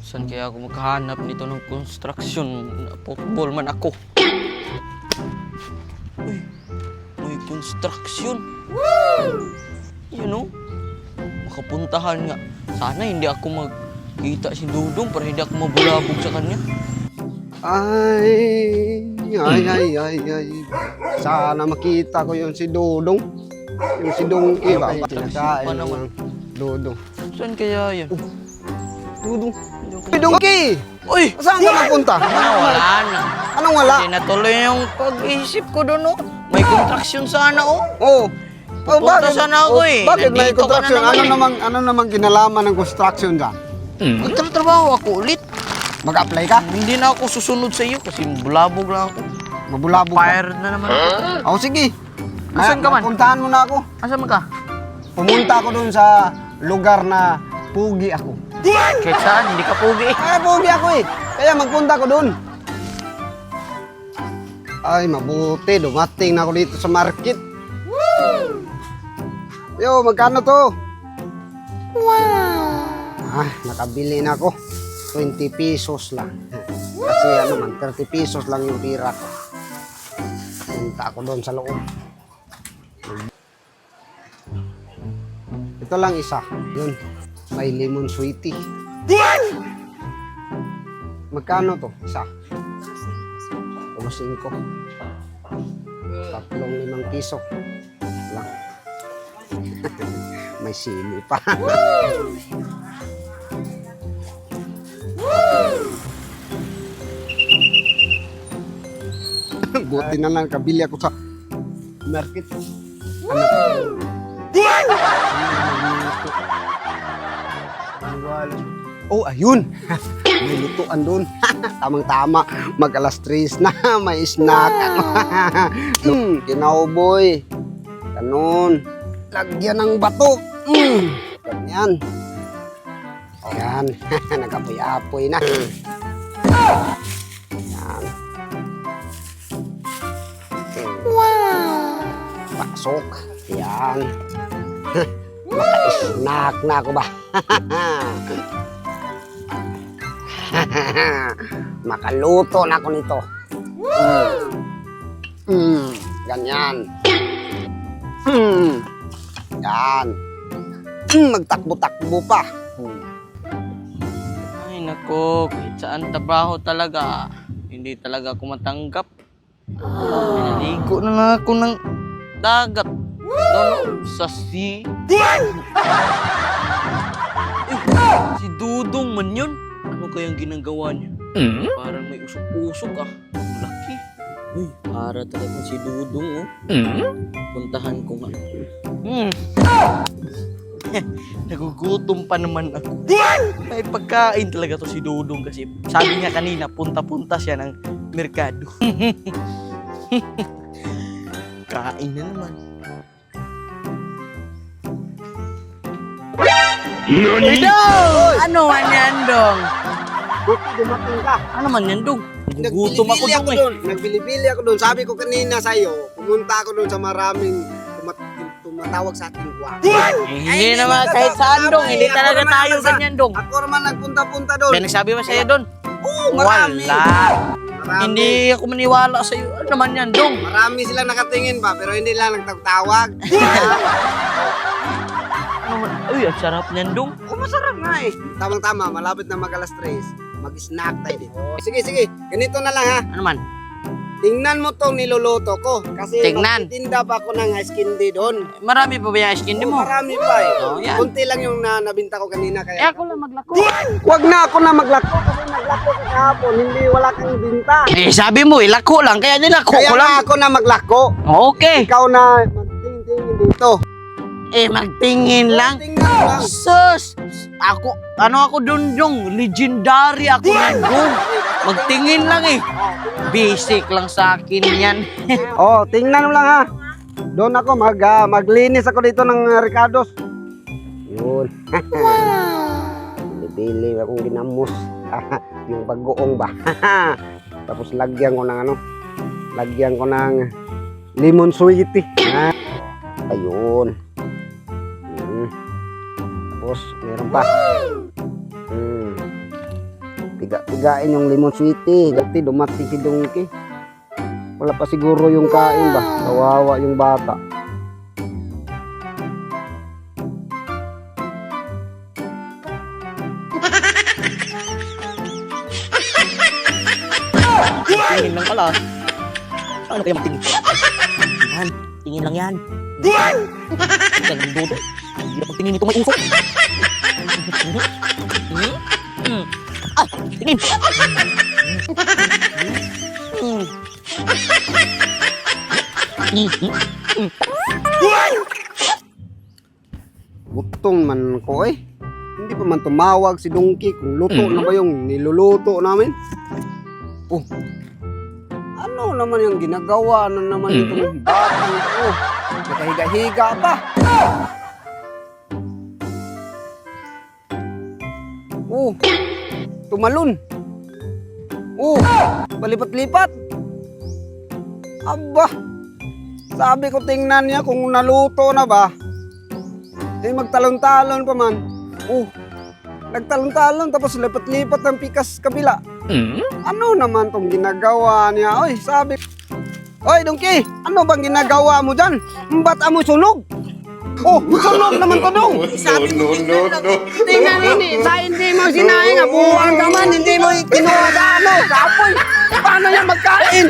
Saan kaya ako maghahanap nito ng construction? Football man ako. Uy, may construction. You know, makapuntahan nga. Sana hindi ako magkita si Dudong para hindi ako mabulabog sa kanya. Ay. Sana makita ko yung si Dudong. Yung si Dongki ba? Pa naman. Dudong. Saan kaya yan? Dudong. Si Dongki! Uy! Saan ka magpunta? Wala na. Anong wala? Hindi natuloy yung pag-isip ko doon, oh. May construction sana, oh. Oo. Pupunta sana ako, eh. Bakit may Nandito ka na construction? naman, Ano namang kinalaman ng construction dyan? Magtatrabaho ako ulit. Mag-apply ka? Hindi na ako susunod sa iyo kasi bulabog lang ako. Mabulabog ka? Fire na naman ako. Sige. Asan ka man? Puntahan mo na ako. Asan ka? Pumunta ako dun sa lugar na pugi ako. Kahit saan, hindi ka pugi. Pugi ako eh. Kaya magpunta ako dun. Ay, mabuti. Dumating na ako dito sa market. Yo, magkano to? Wow! Nakabili na ako. 20 pesos lang. Kasi ano man, 30 pesos lang yung pira ko. Punta ako doon sa loob. Ito lang isa. Yun. May lemon sweetie. Magkano to? Isa. 5. 5 piso. Lang. May sili pa. Buti na lang kabili ako sa market. Ano Oh, ayun. May lutuan doon. Tamang-tama. Mag-alas 3 na. May snack. Kinauboy. Ganun. Lagyan ng bato. Ganyan. Ayan. Nagapoy-apoy na. Ayan. Wow! Pasok. Ayan. Maka-snack na ako ba? Makaluto na ako nito. Ganyan. Yan. Magtakbo-takbo pa. Ay, nako. Kahit saan trabaho talaga. Hindi talaga ako matanggap. Pinaligo na nga ako ng dagat. Doon sa sea. Si Dudong man yun. Ano kayang ginagawa niya? Parang may usok-usok ah. Laki. Uy, para talagang si Dudong oh. Puntahan ko nga. Nagugutom pa naman ako. May pagkain talaga to si Dudong kasi sabi niya kanina punta-punta siya ng merkado. Kain na naman. Dong! Ano man yan, Dong? Buti dumating ka. Ano man yan, Dong? Gutom ako, Dong eh. Nagbili-bili ako doon. Sabi ko kanina sa'yo, pumunta ako doon sa maraming tumatawag sa ating kwa. Hindi naman kahit saan, Dong. Hindi talaga tayo ganyan, Dong. Ako naman nagpunta-punta doon. May nagsabi ba sa'yo, Don? Oo, marami. Wala. Marami. Hindi ako maniwala sa'yo. Ano naman yan, Dong? Marami silang nakatingin pa, pero hindi lang nagtawag. Uy, ang sarap niyan, Dong. Oh, masarap nga eh. Tamang-tama, malapit na mag-alas 3. Mag-snack tayo dito. Sige, ganito na lang ha. Ano man? Tingnan mo tong niluluto ko. Kasi Tingnan. magtitinda pa ako ng ice candy doon. Marami pa ba yung skin mo? Marami pa eh. Oh, yan. Kunti lang yung nabinta ko kanina. Eh, Kaya ako lang maglako. Huwag na ako na maglako kasi naglako ka kahapon. Hindi wala kang binta. Eh, sabi mo, ilako lang. Kaya nilako Kaya ko lang. nga ako na maglako. Okay. Ikaw na magtingin-tingin dito. Eh, magtingin lang. Tingnan lang. Sus! Ako dun, Dong. Legendary ako na, Dong. Magtingin lang eh. Basic lang sa akin yan. Oh, tingnan mo lang ha. Doon ako maglinis ako dito ng Ricardos. Yun. Bili akong ginamos. Yung bagoong ba. Tapos lagyan ko ng lagyan ko ng lemon sweetie. Ayun. Tapos meron pa. higain yung lemon sweetie. Dati dumating si Donkey. Wala pa siguro yung kain ba? Kawawa yung bata. Tingin lang pala. Ano kaya magtingin? Yan, tingin lang yan. Yan ang dudo. Hindi na pagtingin nito may usok. Ah, tingin. Gutom man ko eh. Hindi pa man tumawag si Donkey kung luto na ba yung niluluto namin. Oh, ano naman yung ginagawa na naman itong batang ito? Nakahiga-higa pa. Oh, tumalon. Oh, palipat-lipat. Aba, sabi ko tingnan niya kung naluto na ba. Eh magtalon-talon pa man. Oh, nagtalon-talon tapos lipat-lipat ng pikas kabila. Ano naman tong ginagawa niya? Oy, sabi. Oy, Donkey, ano bang ginagawa mo dyan? Ba't mo sunog? Oh, sunog naman to dong. Sabi ko, no. Tingnan ini, sa hindi mo sinaing, abuhan ka man, hindi mo kinuha sa ano, sa apoy. Paano yan magkain?